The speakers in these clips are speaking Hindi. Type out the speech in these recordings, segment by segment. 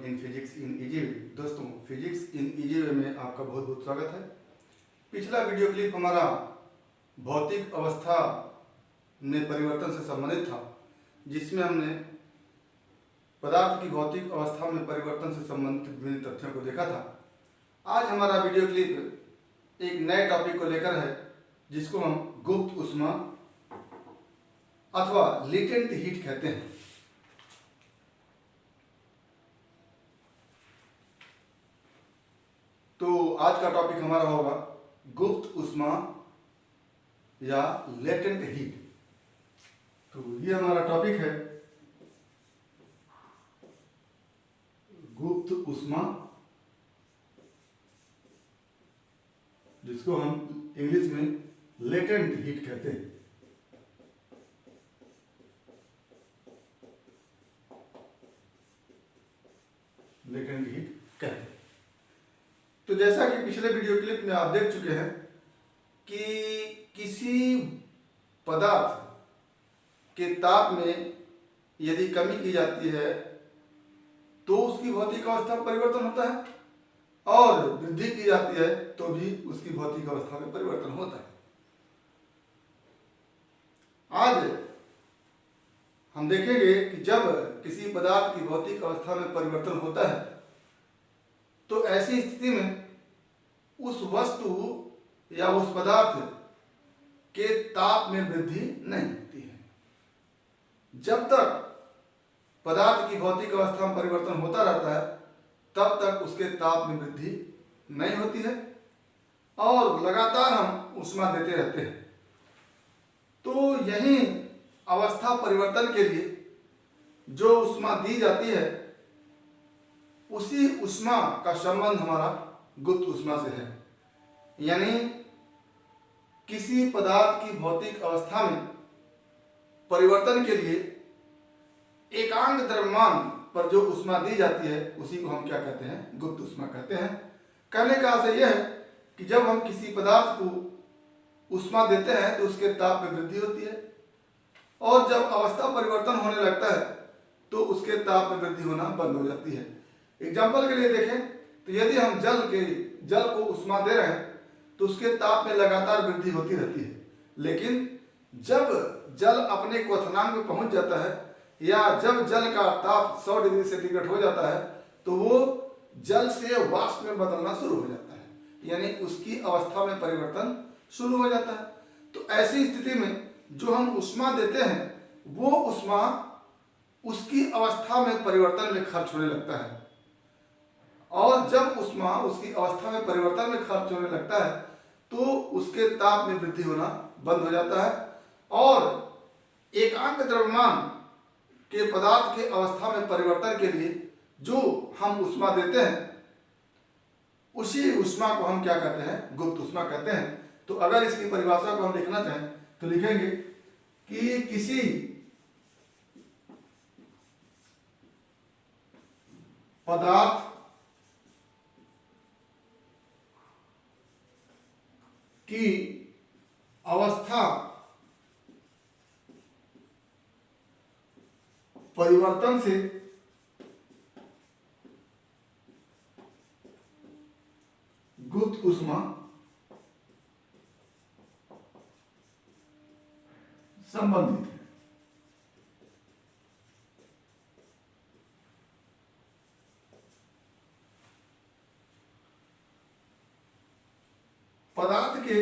In physics in easy way. दोस्तों, फिजिक्स इन इजी वे में आपका बहुत बहुत स्वागत है। पिछला वीडियो क्लिप हमारा भौतिक अवस्था में परिवर्तन से संबंधित था, जिसमें हमने पदार्थ की भौतिक अवस्था में परिवर्तन से संबंधित विभिन्न तथ्यों को देखा था। आज हमारा वीडियो क्लिप एक नए टॉपिक को लेकर है, जिसको हम गुप्त ऊष्मा अथवा लेटेंट हीट कहते हैं। तो आज का टॉपिक हमारा होगा गुप्त ऊष्मा या लेटेंट हीट। तो ये हमारा टॉपिक है गुप्त ऊष्मा, जिसको हम इंग्लिश में लेटेंट हीट कहते हैं। लेटेंट हीट कहते हैं। तो जैसा कि पिछले वीडियो क्लिप में आप देख चुके हैं कि किसी पदार्थ के ताप में यदि कमी की जाती है तो उसकी भौतिक अवस्था में परिवर्तन होता है, और वृद्धि की जाती है तो भी उसकी भौतिक अवस्था में परिवर्तन होता है। आज हम देखेंगे कि जब किसी पदार्थ की भौतिक अवस्था में परिवर्तन होता है तो ऐसी स्थिति में उस वस्तु या उस पदार्थ के ताप में वृद्धि नहीं होती है। जब तक पदार्थ की भौतिक अवस्था में परिवर्तन होता रहता है तब तक उसके ताप में वृद्धि नहीं होती है, और लगातार हम ऊष्मा देते रहते हैं। तो यही अवस्था परिवर्तन के लिए जो ऊष्मा दी जाती है, उसी ऊष्मा का संबंध हमारा गुप्त ऊष्मा से है। यानी किसी पदार्थ की भौतिक अवस्था में परिवर्तन के लिए एकांक द्रव्यमान पर जो ऊष्मा दी जाती है, उसी को हम क्या कहते हैं? गुप्त ऊष्मा कहते हैं। कहने का आशय यह है कि जब हम किसी पदार्थ को ऊष्मा देते हैं तो उसके ताप में वृद्धि होती है, और जब अवस्था परिवर्तन होने लगता है तो उसके ताप में वृद्धि होना बंद हो जाती है। एग्जाम्पल के लिए देखें तो यदि हम जल को ऊष्मा दे रहे हैं तो उसके ताप में लगातार वृद्धि होती रहती है, लेकिन जब जल अपने क्वथनांक में पहुंच जाता है या जब जल का ताप 100 डिग्री सेंटीग्रेड हो जाता है तो वो जल से वाष्प में बदलना शुरू हो जाता है, यानी उसकी अवस्था में परिवर्तन शुरू हो जाता है। तो ऐसी स्थिति में जो हम ऊष्मा देते हैं वो ऊष्मा उसकी अवस्था में परिवर्तन में खर्च होने लगता है, और जब ऊष्मा उसकी अवस्था में परिवर्तन में खर्च होने लगता है तो उसके ताप में वृद्धि होना बंद हो जाता है, और एकांक द्रव्यमान के पदार्थ के अवस्था में परिवर्तन के लिए जो हम ऊष्मा देते हैं उसी ऊष्मा को हम क्या कहते हैं? गुप्त ऊष्मा कहते हैं। तो अगर इसकी परिभाषा को हम लिखना चाहें तो लिखेंगे कि किसी पदार्थ की अवस्था परिवर्तन से गुप्त ऊष्मा संबंधित है। पदार्थ के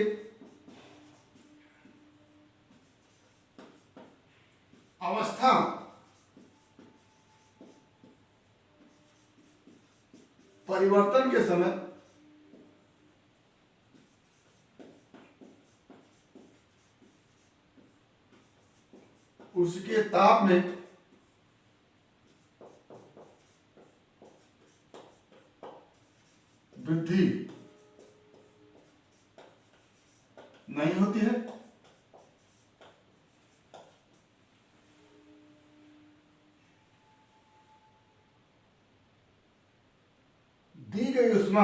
अवस्था परिवर्तन के समय उसके ताप में वृद्धि नहीं होती है, दी गई ऊष्मा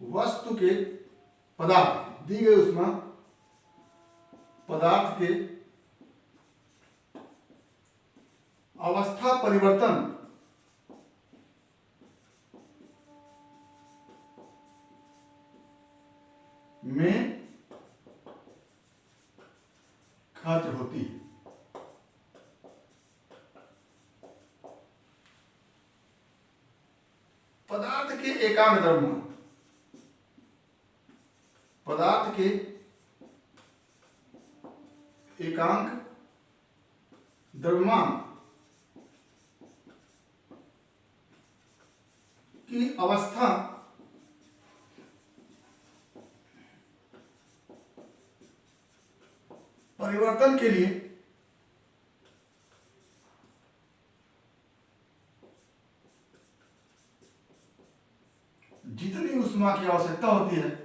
वस्तु के पदार्थ, दी गई ऊष्मा पदार्थ के अवस्था परिवर्तन में खर्च होती है। पदार्थ के एकांक द्रव्यमान, पदार्थ के एकांक द्रव्यमान की अवस्था परिवर्तन के लिए जितनी ऊष्मा की आवश्यकता होती है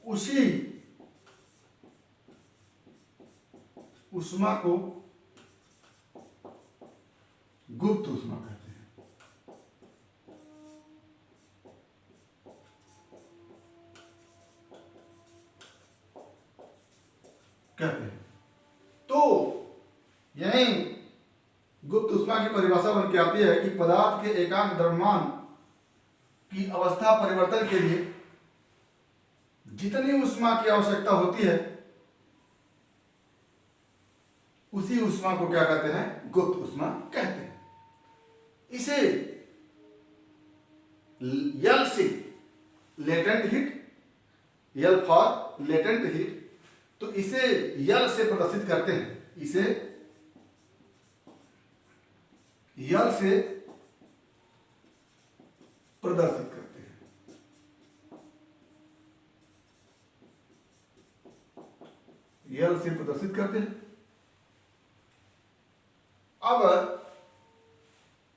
उसी ऊष्मा को गुप्त ऊष्मा कहते हैं। तो यही गुप्त ऊष्मा की परिभाषा बन के आती है कि पदार्थ के एकांक द्रव्यमान की अवस्था परिवर्तन के लिए जितनी ऊष्मा की आवश्यकता होती है उसी ऊष्मा को क्या कहते हैं? गुप्त ऊष्मा कहते हैं। इसे यल से latent heat, L for latent heat, तो इसे यल से प्रदर्शित करते हैं। इसे यल से प्रदर्शित करते हैं। यल से प्रदर्शित करते हैं। अब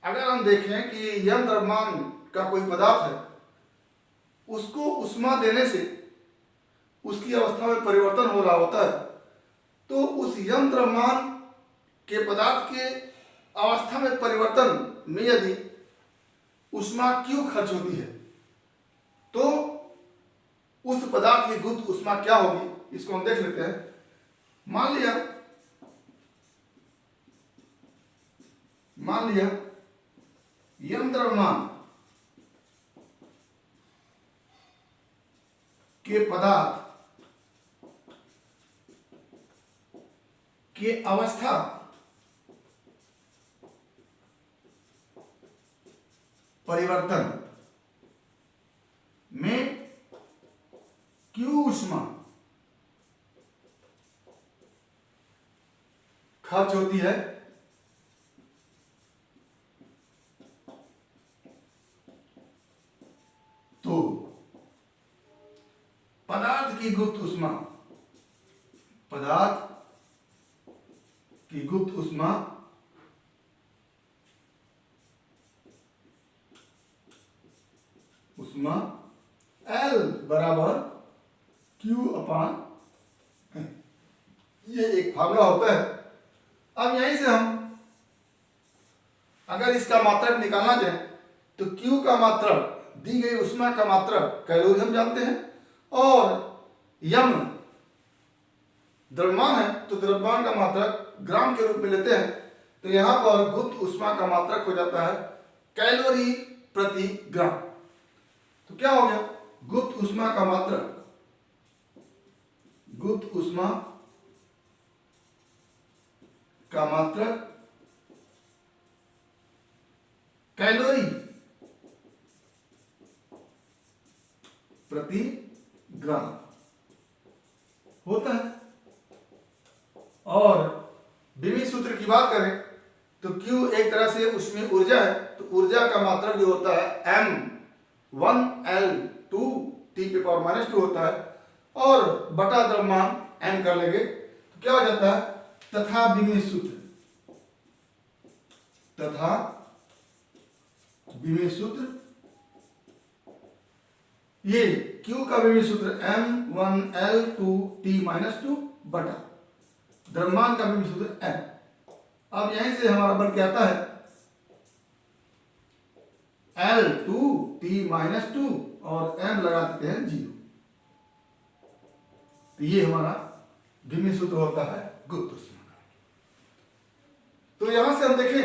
अगर हम देखें कि यम द्रव्यमान का कोई पदार्थ है, उसको ऊष्मा देने से उसकी अवस्था में परिवर्तन हो रहा होता है, तो उस यम द्रव्यमान के पदार्थ के अवस्था में परिवर्तन में यदि ऊष्मा क्यों खर्च होती है, तो उस पदार्थ की गुप्त ऊष्मा क्या होगी, इसको हम देख लेते हैं। मान लिया यम द्रव्यमान के पदार्थ के अवस्था परिवर्तन में क्यों ऊष्मा खर्च होती है, तो पदार्थ की गुप्त ऊष्मा, पदार्थ की गुप्त ऊष्मा L बराबर Q अपान, ये एक फार्मूला होता है। अब यहीं से हम अगर इसका मात्रक निकालना चाहें तो Q का मात्रक, दी गई ऊष्मा का मात्रक कैलोरी हम जानते हैं, और यम द्रव्यमान है तो द्रव्यमान का मात्रक ग्राम के रूप में लेते हैं, तो यहां पर गुप्त ऊष्मा का मात्रक हो जाता है कैलोरी प्रति ग्राम। तो क्या हो गया? गुप्त ऊष्मा का मात्रक, गुप्त ऊष्मा का मात्रक कैलोरी प्रति ग्राम होता है। और डिमी सूत्र की बात करें तो Q एक तरह से उसमें ऊर्जा है, तो ऊर्जा का मात्रक जो होता है M1L2 T⁻⁻2 होता है, और बटा द्रव्यमान M कर लेंगे तो क्या हो जाता है? तथा डिमी सूत्र, तथा विमीय सूत्र, ये Q का विमीय सूत्र m1L2T-2 बटा द्रव्यमान का विमीय सूत्र m। अब यहीं से हमारा बन के आता है L2T-2 और m लगा देते हैं 0। तो ये हमारा विमीय सूत्र होता है गुप्त ऊष्मा का। तो यहां से हम देखें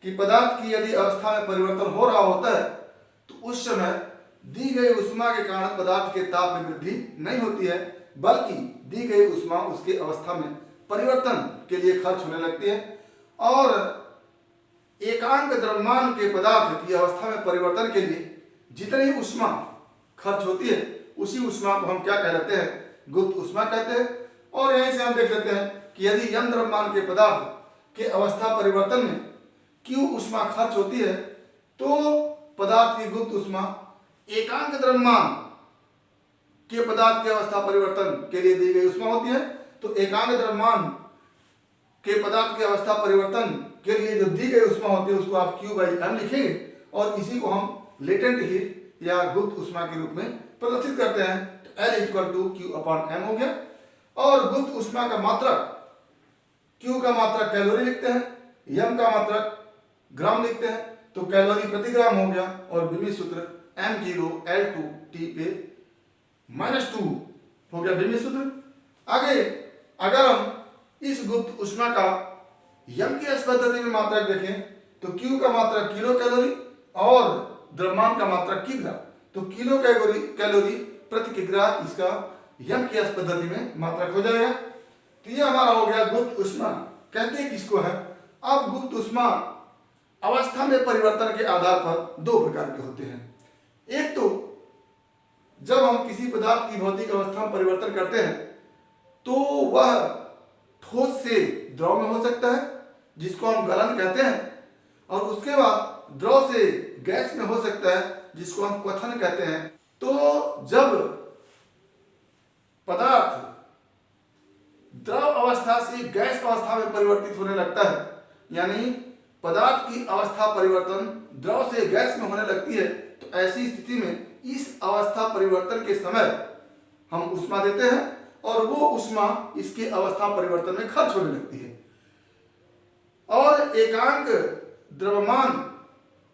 कि पदार्थ की यदि अवस्था में परिवर्तन हो रहा होता है तो उस समय दी गई ऊष्मा के कारण पदार्थ के ताप में वृद्धि नहीं होती है, बल्कि दी गई ऊष्मा उसके अवस्था में परिवर्तन के लिए खर्च होने लगती है। और एकांक द्रव्यमान के पदार्थ की अवस्था में परिवर्तन के लिए जितनी ऊष्मा खर्च होती है उसी ऊष्मा को हम क्या कहते हैं, गुप्त ऊष्मा कहते हैं। और यहीं से हम देख लेते हैं कि यदि यम द्रव्यमान के पदार्थ के अवस्था परिवर्तन में Q ऊष्मा खर्च होती है तो पदार्थ की गुप्त ऊष्मा एकांक द्रव्यमान के पदार्थ की अवस्था परिवर्तन के लिए दी गई ऊष्मा होती है। तो एकांक द्रव्यमान के पदार्थ की अवस्था परिवर्तन के लिए जो दी गई ऊष्मा होती है उसको आप Q/m लिखेंगे और इसी को हम लेटेंट हीट या गुप्त ऊष्मा के रूप में प्रदर्शित करते हैं। तो L = Q/m हो गया। और गुप्त ऊष्मा का मात्रक, Q का मात्रक कैलोरी लिखते हैं, m का मात्रक ग्राम लिखते हैं, तो कैलोरी प्रति ग्राम हो गया। और विमीय सूत्र m0L2T/2 हो गया विमीय सूत्र। आगे अगर हम इस गुप्त ऊष्मा का यम की पद्धति में मात्रक देखें तो Q का मात्रक किलो कैलोरी और द्रव्यमान का मात्रक किग्रा, तो किलो कैलोरी प्रति किग्रा इसका यम की पद्धति में मात्रक हो जाएगा। तो ये हमारा हो गया गुप्त ऊष्मा। कहते हैं किसको है। अब गुप्त ऊष्मा अवस्था में परिवर्तन के आधार पर दो प्रकार के होते हैं। एक तो जब हम किसी पदार्थ की भौतिक अवस्था में परिवर्तन करते हैं तो वह ठोस से द्रव में हो सकता है जिसको हम गलन कहते हैं, और उसके बाद द्रव से गैस में हो सकता है जिसको हम क्वथन कहते हैं। तो जब पदार्थ द्रव अवस्था से गैस अवस्था में परिवर्तित होने लगता है, यानी पदार्थ की अवस्था परिवर्तन द्रव से गैस में होने लगती है, तो ऐसी स्थिति में इस अवस्था परिवर्तन के समय हम ऊष्मा देते हैं और वो ऊष्मा इसके अवस्था परिवर्तन में खर्च होने लगती है। और एकांक द्रव्यमान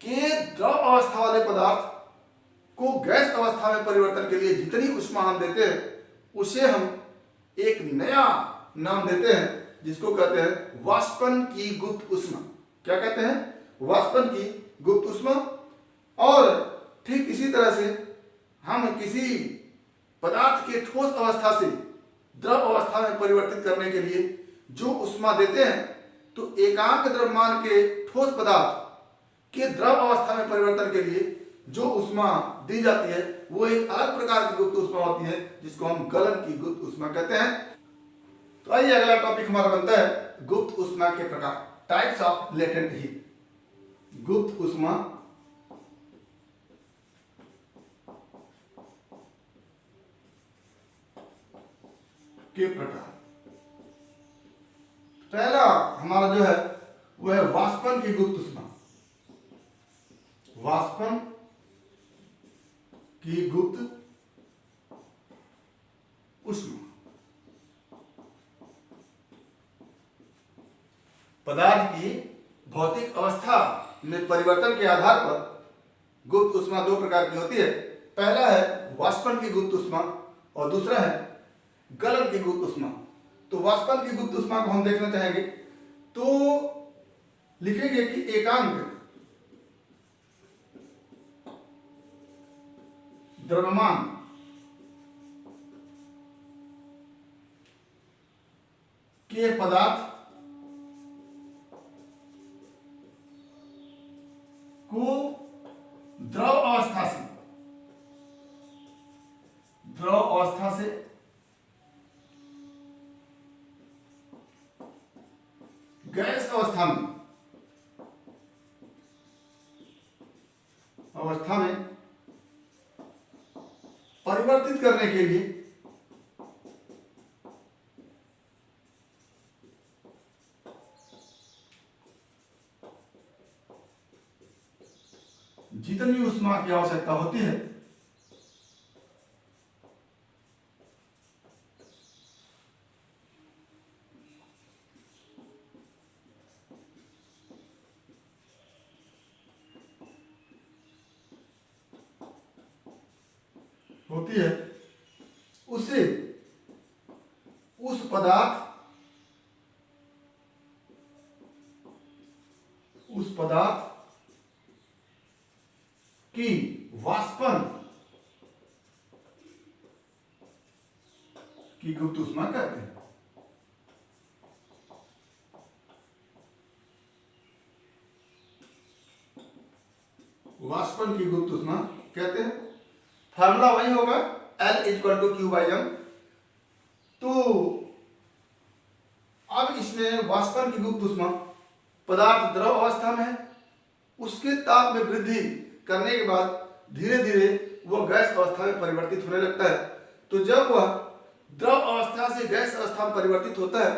के द्रव अवस्था वाले पदार्थ को गैस अवस्था में परिवर्तन के लिए जितनी ऊष्मा हम देते हैं उसे हम एक नया नाम देते हैं जिसको कहते हैं वाष्पन की गुप्त ऊष्मा। क्या कहते हैं? वाष्पन की गुप्त ऊष्मा। और ठीक इसी तरह से हम किसी पदार्थ के ठोस अवस्था से द्रव अवस्था में परिवर्तित करने के लिए जो ऊष्मा देते हैं, तो एकांक द्रव्यमान के ठोस पदार्थ के द्रव अवस्था में परिवर्तन के लिए जो ऊष्मा दी जाती है वो एक अलग प्रकार की गुप्त ऊष्मा होती है जिसको हम गलन की गुप्त ऊष्मा कहते हैं। तो आइए अगला टॉपिक हमारा बनता है गुप्त ऊष्मा के प्रकार, टाइप्स ऑफ लेटेंट हीट। गुप्त ऊष्मा के प्रकार। पहला हमारा जो है वो है वाष्पन की गुप्त ऊष्मा। वाष्पन की गुप्त ऊष्मा पदार्थ की भौतिक अवस्था में परिवर्तन के आधार पर गुप्त ऊष्मा दो प्रकार की होती है। पहला है वाष्पन की गुप्त ऊष्मा और दूसरा है गलन की गुप्त ऊष्मा। तो वाष्पन की गुप्त ऊष्मा को हम देखना चाहेंगे तो लिखेंगे कि एकांक द्रव्यमान के पदार्थ को द्रव अवस्था से गैस अवस्था में परिवर्तित करने के लिए की आवश्यकता होती है। उसे उस पदार्थ की वाष्पन की गुप्त ऊष्मा कहते हैं। वाष्पन की गुप्त ऊष्मा कहते हैं। फार्मूला वही होगा, L=Q/m। तो अब इसमें वाष्पन की गुप्त ऊष्मा, पदार्थ द्रव अवस्था में है, उसके ताप में वृद्धि करने के बाद धीरे धीरे वह गैस अवस्था में परिवर्तित होने लगता है। तो जब वह द्रव अवस्था से गैस अवस्था में परिवर्तित होता है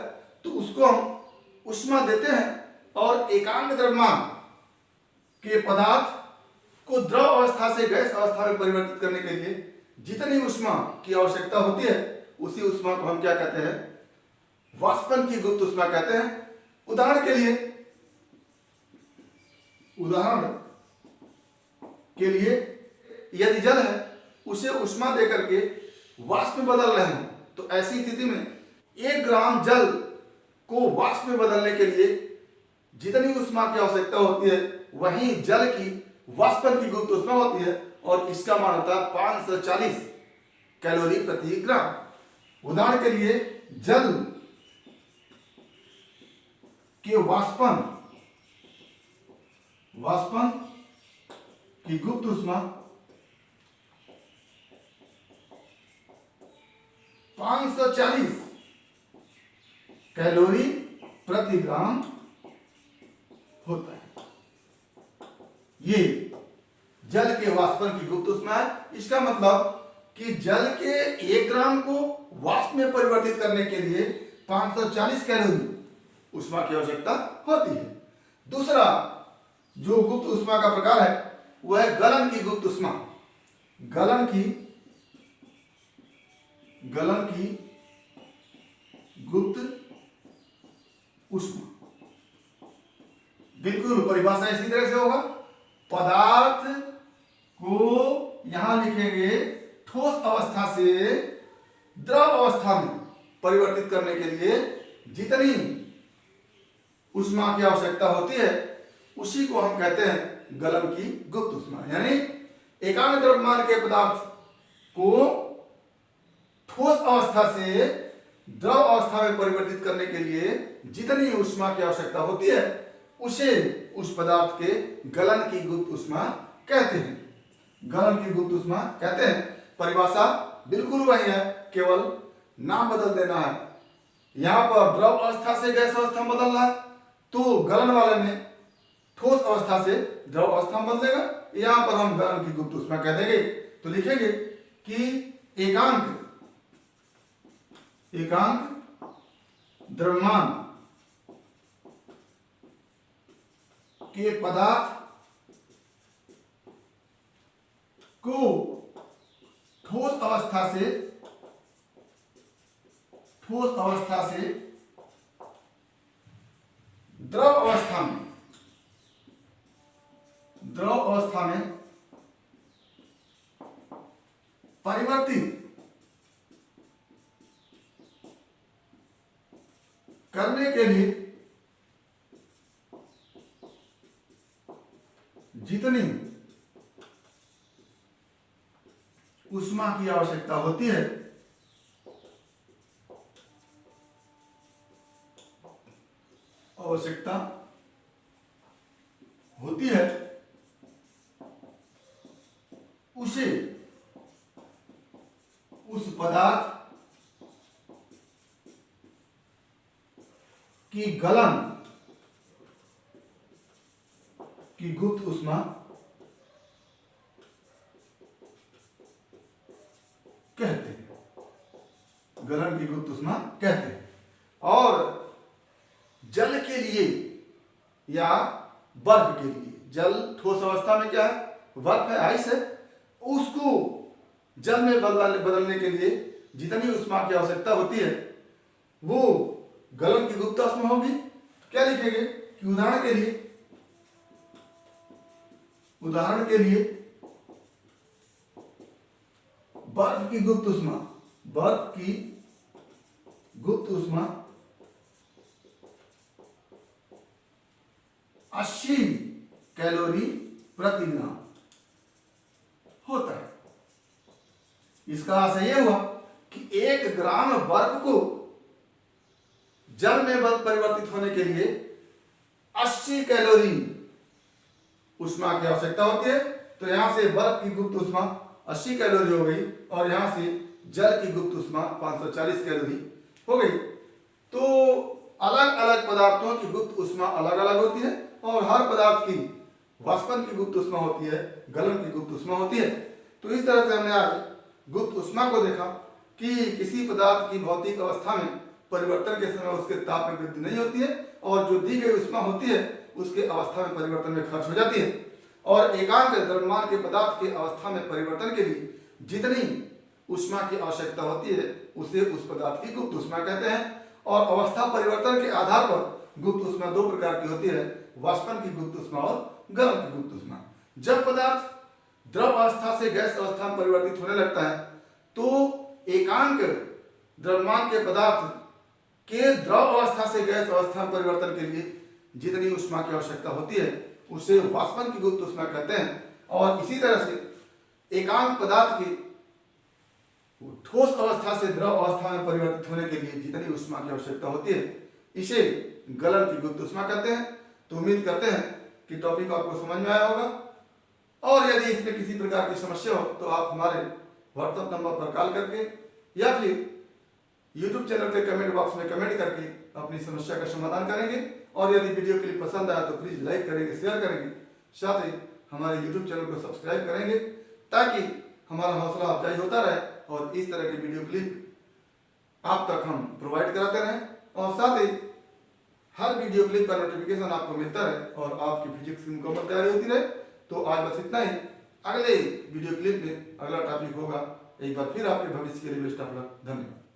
तो उसको हम ऊष्मा देते हैं, और एकांक द्रव्यमान के पदार्थ को द्रव अवस्था से गैस अवस्था में परिवर्तित करने के लिए जितनी ऊष्मा की आवश्यकता होती है उसी ऊष्मा को हम क्या कहते हैं, वाष्पन की गुप्त ऊष्मा कहते हैं। उदाहरण के लिए यदि जल है उसे ऊष्मा देकर के वाष्प में बदल रहे हैं, तो ऐसी स्थिति में 1 ग्राम जल को वाष्प में बदलने के लिए जितनी ऊष्मा की आवश्यकता होती है वही जल की वाष्पन की गुप्त ऊष्मा होती है, और इसका मान होता है 540 कैलोरी प्रति ग्राम। उदाहरण के लिए जल के वाष्पन की गुप्त ऊष्मा 540 कैलोरी प्रति ग्राम होता है। ये जल के वाष्पन की गुप्त ऊष्मा है। इसका मतलब कि जल के 1 ग्राम को वाष्प में परिवर्तित करने के लिए 540 कैलोरी ऊष्मा की आवश्यकता होती है। दूसरा जो गुप्त ऊष्मा का प्रकार है वह है गलन की गुप्त ऊष्मा। गलन की गुप्त ऊष्मा बिल्कुल परिभाषा इसी तरह से होगा। पदार्थ को यहां लिखेंगे ठोस अवस्था से द्रव अवस्था में परिवर्तित करने के लिए जितनी ऊष्मा की आवश्यकता होती है उसी को हम कहते हैं गलन की गुप्त ऊष्मा। यानी एकांक द्रव्यमान के पदार्थ को ठोस अवस्था से द्रव अवस्था में परिवर्तित करने के लिए जितनी ऊष्मा की आवश्यकता होती है उसे उस पदार्थ के गलन की गुप्त ऊष्मा कहते हैं। गलन की गुप्त ऊष्मा कहते हैं। परिभाषा बिल्कुल वही है, केवल नाम बदल देना है। यहां पर द्रव अवस्था से गैस अवस्था में बदलना है तो गलन वाले में ठोस अवस्था से द्रव अवस्था में बदलेगा। यहां पर हम गलन की गुप्त ऊष्मा कह देंगे। तो लिखेंगे कि एकांक द्रव्यमान के पदार्थ को ठोस अवस्था से द्रव अवस्था में परिवर्तित करने के लिए जितनी ऊष्मा की आवश्यकता होती है उसे उस पदार्थ की गलन की गुप्त ऊष्मा कहते हैं। गलन की गुप्त ऊष्मा कहते हैं। और जल के लिए या बर्फ के लिए, जल ठोस अवस्था में क्या है, बर्फ है, आइस है, उसको जल में बदलने के लिए जितनी ऊष्मा की आवश्यकता होती है वो गलन की गुप्त ऊष्मा होगी। क्या लिखेंगे कि उदाहरण के लिए बर्फ की गुप्त ऊष्मा 80 कैलोरी प्रति ग्राम होता है। इसका आशय यह हुआ कि 1 ग्राम बर्फ को जल में परिवर्तित होने के लिए 80 कैलोरी ऊष्मा की आवश्यकता होती है। तो यहां से बर्फ की गुप्त ऊष्मा 80 कैलोरी हो गई और यहां से जल की गुप्त ऊष्मा 540 कैलोरी हो गई। तो अलग अलग पदार्थों की गुप्त ऊष्मा अलग अलग होती है और हर पदार्थ की वाष्पन की गुप्त ऊष्मा होती है, गलन की गुप्त ऊष्मा होती है। तो इस तरह से हमने आज गुप्त ऊष्मा को देखा कि किसी पदार्थ की भौतिक अवस्था में परिवर्तन के समय उसके ताप में वृद्धि नहीं होती है और जो दी गई ऊष्मा होती है उसके अवस्था में परिवर्तन में खर्च हो जाती है। और एकांक द्रव्यमान के पदार्थ के अवस्था में परिवर्तन के लिए जितनी ऊष्मा की आवश्यकता होती है उसे उस पदार्थ की गुप्त ऊष्मा कहते हैं। और अवस्था परिवर्तन के आधार पर गुप्त ऊष्मा 2 प्रकार की होती है, वाष्पन की गुप्त ऊष्मा और गलन की गुप्त ऊष्मा। जब पदार्थ द्रव अवस्था से गैस अवस्था में परिवर्तित होने लगता है तो एकांक द्रव्यमान के पदार्थ के द्रव अवस्था से गैस अवस्था में परिवर्तन के लिए जितनी ऊष्मा की आवश्यकता होती है उसे वाष्पन की गुप्त ऊष्मा कहते हैं। और इसी तरह से एकांक पदार्थ की ठोस अवस्था से द्रव अवस्था में परिवर्तित होने के लिए जितनी ऊष्मा की आवश्यकता होती है इसे गलन की गुप्त ऊष्मा कहते हैं। तो उम्मीद करते हैं कि टॉपिक आपको समझ में आया होगा और यदि इसमें किसी प्रकार की समस्या हो तो आप हमारे व्हाट्सएप नंबर पर कॉल करके या फिर यूट्यूब चैनल के कमेंट बॉक्स में कमेंट करके अपनी समस्या का समाधान करेंगे। और यदि वीडियो क्लिप पसंद आया तो प्लीज लाइक करेंगे, शेयर करेंगे, साथ ही हमारे यूट्यूब चैनल को सब्सक्राइब करेंगे ताकि हमारा हौसला अफजाई होता रहे और इस तरह के वीडियो क्लिप आप तक हम प्रोवाइड कराते रहें और साथ ही हर वीडियो क्लिप का नोटिफिकेशन आपको मिलता रहे और आपकी फिजिक्स की मुकम्मल तैयारी होती रहे। तो आज बस इतना ही। अगले वीडियो क्लिप में अगला टॉपिक होगा। एक बार फिर आपके भविष्य के लिए बेस्ट ऑफ लक। धन्यवाद।